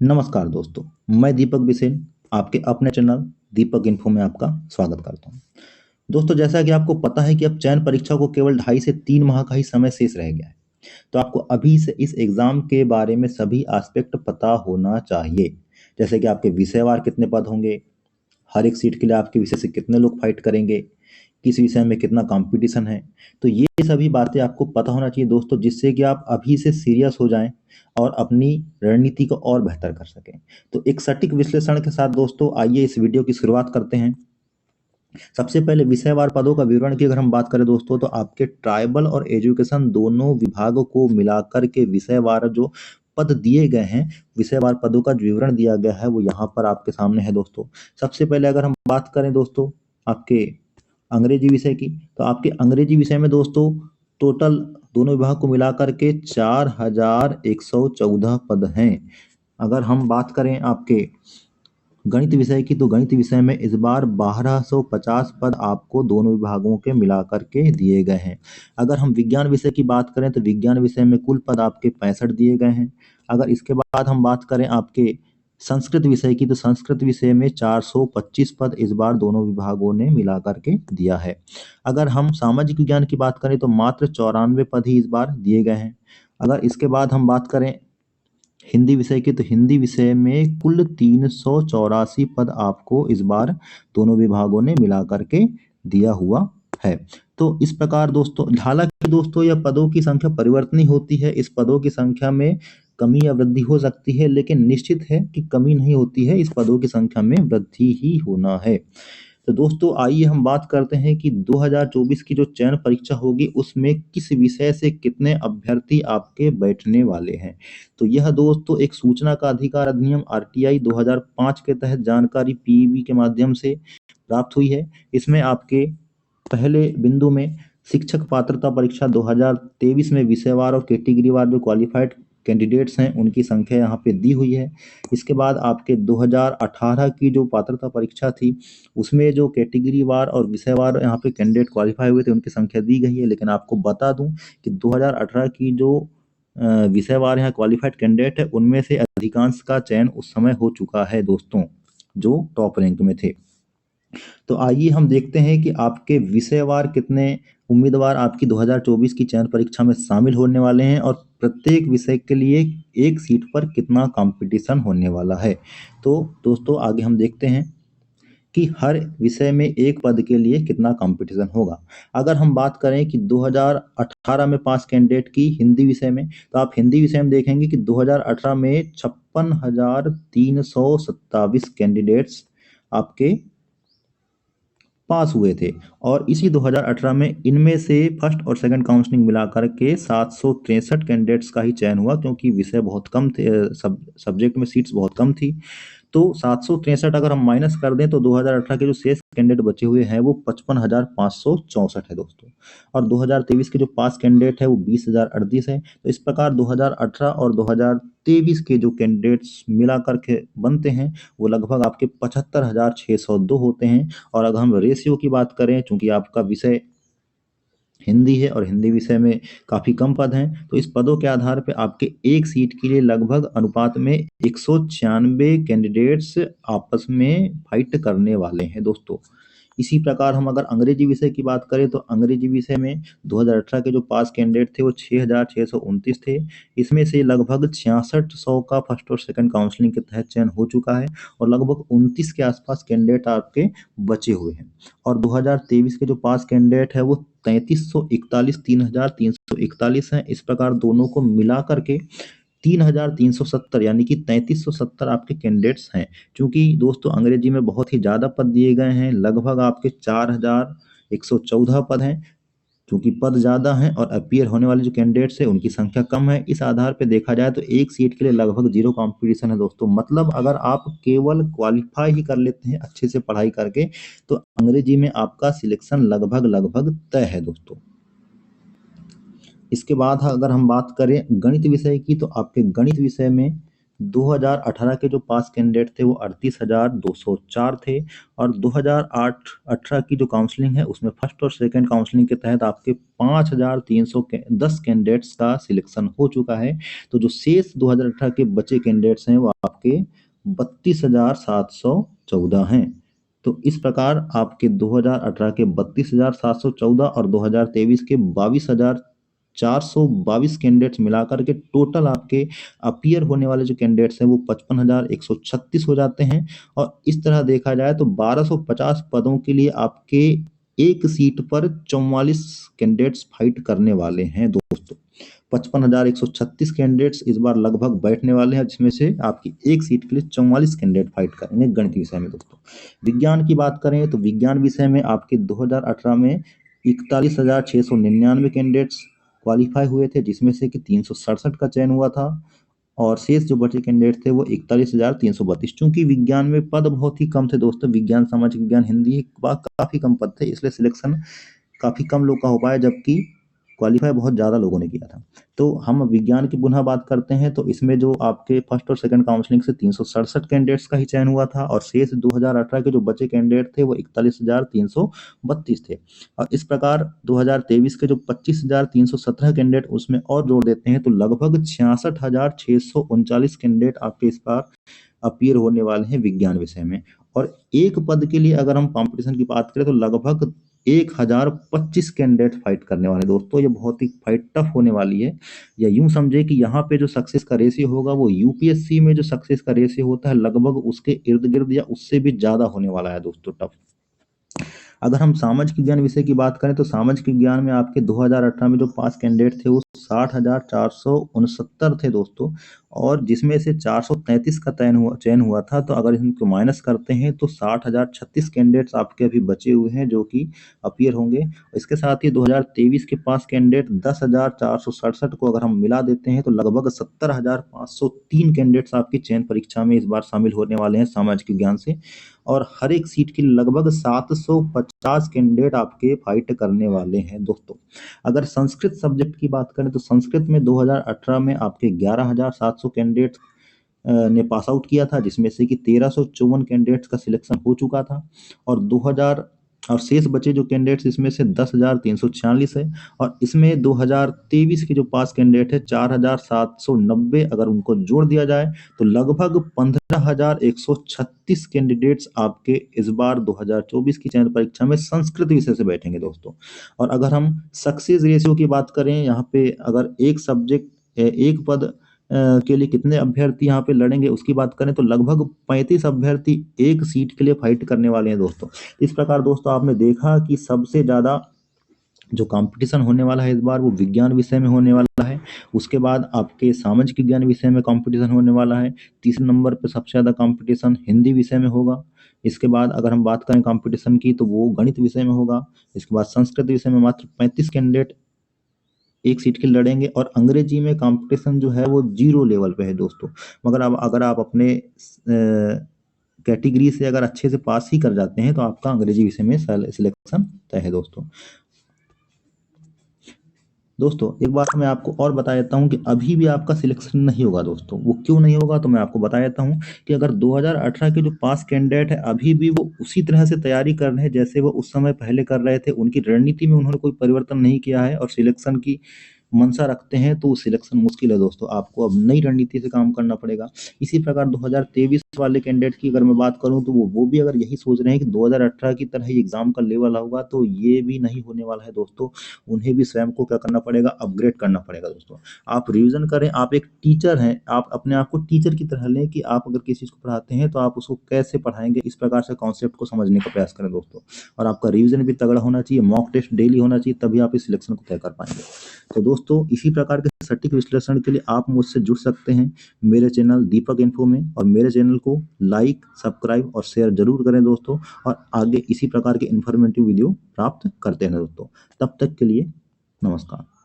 नमस्कार दोस्तों, मैं दीपक बिसेन आपके अपने चैनल दीपक इन्फो में आपका स्वागत करता हूं। दोस्तों, जैसा कि आपको पता है कि अब चयन परीक्षा को केवल 2.5 से 3 माह का ही समय शेष रह गया है। तो आपको अभी से इस एग्ज़ाम के बारे में सभी एस्पेक्ट पता होना चाहिए। जैसे कि आपके विषयवार कितने पद होंगे, हर एक सीट के लिए आपके विषय से कितने लोग फाइट करेंगे, किस विषय में कितना कंपटीशन है। तो ये सभी बातें आपको पता होना चाहिए दोस्तों, जिससे कि आप अभी से सीरियस हो जाएं और अपनी रणनीति को और बेहतर कर सकें। तो एक सटीक विश्लेषण के साथ दोस्तों आइए इस वीडियो की शुरुआत करते हैं। सबसे पहले विषयवार पदों का विवरण की अगर हम बात करें दोस्तों, तो आपके ट्राइबल और एजुकेशन दोनों विभागों को मिलाकर के विषयवार जो पद दिए गए हैं, विषयवार पदों का जो विवरण दिया गया है वो यहाँ पर आपके सामने है दोस्तों। सबसे पहले अगर हम बात करें दोस्तों आपके अंग्रेजी विषय की, तो आपके अंग्रेजी विषय में दोस्तों टोटल दोनों विभाग को मिलाकर के 4114 पद हैं। अगर हम बात करें आपके गणित विषय की, तो गणित विषय में इस बार 1250 पद आपको दोनों विभागों के मिलाकर के दिए गए हैं। अगर हम विज्ञान विषय की बात करें, तो विज्ञान विषय में कुल पद आपके 65 दिए गए हैं। अगर इसके बाद हम बात करें आपके संस्कृत विषय की, तो संस्कृत विषय में 425 पद इस बार दोनों विभागों ने मिला करके दिया है। अगर हम सामाजिक विज्ञान की बात करें, तो मात्र 94 पद ही इस बार दिए गए हैं। अगर इसके बाद हम बात करें हिंदी विषय की, तो हिंदी विषय में कुल 384 पद आपको इस बार दोनों विभागों ने मिला करके दिया हुआ है। तो इस प्रकार दोस्तों, हालांकि दोस्तों यह पदों की संख्या परिवर्तनीय होती है, इस पदों की संख्या में कमी या वृद्धि हो सकती है, लेकिन निश्चित है कि कमी नहीं होती है, इस पदों की संख्या में वृद्धि ही होना है। तो दोस्तों आइए हम बात करते हैं कि 2024 की जो चयन परीक्षा होगी उसमें किस विषय से कितने अभ्यर्थी आपके बैठने वाले हैं। तो यह दोस्तों एक सूचना का अधिकार अधिनियम आरटीआई 2005 के तहत जानकारी पीईबी के माध्यम से प्राप्त हुई है। इसमें आपके पहले बिंदु में शिक्षक पात्रता परीक्षा 2023 में विषयवार और कैटेगरीवार जो क्वालिफाइड कैंडिडेट्स हैं उनकी संख्या यहाँ पे दी हुई है। इसके बाद आपके 2018 की जो पात्रता परीक्षा थी उसमें जो कैटेगरीवार और विषयवार यहाँ पे कैंडिडेट क्वालिफाई हुए थे उनकी संख्या दी गई है। लेकिन आपको बता दूं कि 2018 की जो विषयवार यहाँ क्वालिफाइड कैंडिडेट है उनमें से अधिकांश का चयन उस समय हो चुका है दोस्तों, जो टॉप रैंक में थे। तो आइए हम देखते हैं कि आपके विषयवार कितने उम्मीदवार आपकी 2024 की चयन परीक्षा में शामिल होने वाले हैं और प्रत्येक विषय के लिए एक सीट पर कितना कंपटीशन होने वाला है। तो दोस्तों आगे हम देखते हैं कि हर विषय में एक पद के लिए कितना कंपटीशन होगा। अगर हम बात करें कि 2018 में पास कैंडिडेट की हिंदी विषय में, तो आप हिंदी विषय में देखेंगे कि 2018 में 56,327 कैंडिडेट्स आपके पास हुए थे। और इसी 2018 में इनमें से फर्स्ट और सेकंड काउंसलिंग मिलाकर के 763 कैंडिडेट्स का ही चयन हुआ, क्योंकि विषय बहुत कम थे, सब्जेक्ट में सीट्स बहुत कम थी। तो 763 अगर हम माइनस कर दें तो 2018 के जो शेष कैंडिडेट बचे हुए हैं वो 55,564 है दोस्तों। और 2023 के जो पास कैंडिडेट है वो 20,038 है। तो इस प्रकार 2018 और 2023 के जो कैंडिडेट्स मिला करके बनते हैं वो लगभग आपके 75,602 होते हैं। और अगर हम रेशियो की बात करें, चूंकि आपका विषय हिंदी है और हिंदी विषय में काफ़ी कम पद हैं, तो इस पदों के आधार पे आपके एक सीट के लिए लगभग अनुपात में 196 कैंडिडेट्स आपस में फाइट करने वाले हैं दोस्तों। इसी प्रकार हम अगर अंग्रेजी विषय की बात करें, तो अंग्रेजी विषय में 2018 के जो पास कैंडिडेट थे वो 6,629 थे। इसमें से लगभग 6600 का फर्स्ट और सेकंड काउंसलिंग के तहत चयन हो चुका है और लगभग 29 के आसपास कैंडिडेट आपके बचे हुए हैं। और 2023 के जो पास कैंडिडेट है वो 3341 3,341 हैं। इस प्रकार दोनों को मिला करके 3,370 यानी कि 3,370 आपके कैंडिडेट्स हैं। चूंकि दोस्तों अंग्रेजी में बहुत ही ज़्यादा पद दिए गए हैं, लगभग आपके 4,114 पद हैं। चूंकि पद ज़्यादा हैं और अपीयर होने वाले जो कैंडिडेट्स हैं उनकी संख्या कम है, इस आधार पे देखा जाए तो एक सीट के लिए लगभग जीरो कंपटीशन है दोस्तों। मतलब अगर आप केवल क्वालिफाई ही कर लेते हैं अच्छे से पढ़ाई करके, तो अंग्रेजी में आपका सिलेक्शन लगभग लगभग तय है दोस्तों। इसके बाद अगर हम बात करें गणित विषय की, तो आपके गणित विषय में 2018 के जो पास कैंडिडेट थे वो 38,204 थे, और 2008-18 की जो काउंसलिंग है उसमें फर्स्ट और सेकंड काउंसलिंग के तहत आपके 5,310 कैंडिडेट्स का सिलेक्शन हो चुका है। तो जो शेष 2018 के बचे कैंडिडेट्स हैं वो आपके 32,714 हैं। तो इस प्रकार आपके 2018 के 32,714 और 2023 के 22,422 कैंडिडेट्स मिलाकर के टोटल आपके अपीयर होने वाले जो कैंडिडेट्स हैं वो 55,136 हो जाते हैं। और इस तरह देखा जाए तो 1250 पदों के लिए आपके एक सीट पर 44 कैंडिडेट्स फाइट करने वाले हैं दोस्तों। 55,136 कैंडिडेट्स इस बार लगभग बैठने वाले हैं, जिसमें से आपकी एक सीट के लिए 44 कैंडिडेट फाइट करेंगे गणित विषय में दोस्तों। विज्ञान की बात करें तो विज्ञान विषय में आपके 2018 में 41,699 कैंडिडेट्स क्वालिफाई हुए थे, जिसमें से कि 367 का चयन हुआ था, और शेष जो बचे कैंडिडेट थे वो 41,332। चूंकि विज्ञान में पद बहुत ही कम थे दोस्तों, विज्ञान, सामाजिक विज्ञान, हिंदी काफी कम पद थे, इसलिए सिलेक्शन काफी कम लोग का हो पाया, जबकि क्वालिफाई बहुत ज़्यादा लोगों ने किया था। तो हम विज्ञान की पुनः बात करते हैं तो इसमें जो आपके फर्स्ट और सेकंड काउंसलिंग से 367 कैंडिडेट्स का ही चयन हुआ था, और शेष 2018 के जो बचे कैंडिडेट थे वो 41,332 थे। और इस प्रकार 2023 के जो 25,317 कैंडिडेट उसमें और जोड़ देते हैं तो लगभग 66,639 कैंडिडेट आपके इस बार अपीयर होने वाले हैं विज्ञान विषय में। और एक पद के लिए अगर हम कंपटीशन की बात करें तो लगभग 1,025 कैंडिडेट फाइट करने वाले दोस्तों। ये बहुत ही फाइट टफ होने वाली है, या यूं समझे कि यहाँ पे जो सक्सेस का रेशियो होगा वो यूपीएससी में जो सक्सेस का रेशियो होता है लगभग उसके इर्द गिर्द या उससे भी ज्यादा होने वाला है दोस्तों, टफ। अगर हम सामाजिक विज्ञान विषय की बात करें तो सामाजिक विज्ञान में आपके 2018 में जो पास कैंडिडेट थे वो 60,469 थे दोस्तों, और जिसमें से 433 का चयन हुआ था। तो अगर इनको माइनस करते हैं तो 60,036 कैंडिडेट्स आपके अभी बचे हुए हैं जो कि अपीयर होंगे। इसके साथ ही 2023 के पास कैंडिडेट 10,467 को अगर हम मिला देते हैं तो लगभग 70,503 कैंडिडेट्स आपकी चयन परीक्षा में इस बार शामिल होने वाले हैं सामाजिक विज्ञान से, और हर एक सीट के लिए लगभग 750 कैंडिडेट आपके फाइट करने वाले हैं दोस्तों। अगर संस्कृत सब्जेक्ट की बात करें तो संस्कृत में 2018 में आपके 11,700 कैंडिडेट ने पास आउट किया था, जिसमें से कि 1354 कैंडिडेट्स का सिलेक्शन हो चुका था, और 2000 और शेष बचे जो कैंडिडेट्स इसमें से 10,346 है, और इसमें 2023 के जो पास कैंडिडेट है 4,790, अगर उनको जोड़ दिया जाए तो लगभग 15,136 कैंडिडेट्स आपके इस बार 2024 की चयन परीक्षा में संस्कृत विषय से बैठेंगे दोस्तों। और अगर हम सक्सेस रेशियो की बात करें, यहाँ पे अगर एक सब्जेक्ट एक पद के लिए कितने अभ्यर्थी यहाँ पे लड़ेंगे उसकी बात करें तो लगभग 35 अभ्यर्थी एक सीट के लिए फाइट करने वाले हैं दोस्तों। इस प्रकार दोस्तों आपने देखा कि सबसे ज्यादा जो कंपटीशन होने वाला है इस बार वो विज्ञान विषय में होने वाला है, उसके बाद आपके सामाजिक विज्ञान विषय में कंपटीशन होने वाला है, तीसरे नंबर पर सबसे ज्यादा कंपटीशन हिंदी विषय में होगा। इसके बाद अगर हम बात करें कंपटीशन की तो वो गणित विषय में होगा। इसके बाद संस्कृत विषय में मात्र 35 कैंडिडेट एक सीट के लड़ेंगे, और अंग्रेजी में कंपटीशन जो है वो 0 लेवल पे है दोस्तों। मगर अब अगर आप अपने कैटेगरी से अगर अच्छे से पास ही कर जाते हैं तो आपका अंग्रेजी विषय में सिलेक्शन तय है दोस्तों। दोस्तों एक बात मैं आपको और बता देता हूं कि अभी भी आपका सिलेक्शन नहीं होगा दोस्तों। वो क्यों नहीं होगा तो मैं आपको बता देता हूं कि अगर 2018 के जो पास कैंडिडेट है अभी भी वो उसी तरह से तैयारी कर रहे हैं जैसे वो उस समय पहले कर रहे थे, उनकी रणनीति में उन्होंने कोई परिवर्तन नहीं किया है और सिलेक्शन की मंशा रखते हैं, तो सिलेक्शन मुश्किल है दोस्तों। आपको अब नई रणनीति से काम करना पड़ेगा। इसी प्रकार 2023 वाले कैंडिडेट की अगर मैं बात करूं तो वो भी अगर यही सोच रहे हैं कि 2018 की तरह ही एग्जाम का लेवल होगा, तो ये भी नहीं होने वाला है दोस्तों। उन्हें भी स्वयं को क्या करना पड़ेगा, अपग्रेड करना पड़ेगा दोस्तों। आप रिवीजन करें, आप एक टीचर हैं, आप अपने आप को टीचर की तरह लें कि आप अगर किसी चीज को पढ़ाते हैं तो आप उसको कैसे पढ़ाएंगे, इस प्रकार से कॉन्सेप्ट को समझने का प्रयास करें दोस्तों। और आपका रिवीजन भी तगड़ा होना चाहिए, मॉक टेस्ट डेली होना चाहिए, तभी आप इस सिलेक्शन को तय कर पाएंगे। तो दोस्तों इसी प्रकार के सटीक विश्लेषण के लिए आप मुझसे जुड़ सकते हैं मेरे चैनल दीपक इन्फो में, और मेरे चैनल को लाइक, सब्सक्राइब और शेयर जरूर करें दोस्तों, और आगे इसी प्रकार के इन्फॉर्मेटिव वीडियो प्राप्त करते हैं दोस्तों। तब तक के लिए नमस्कार।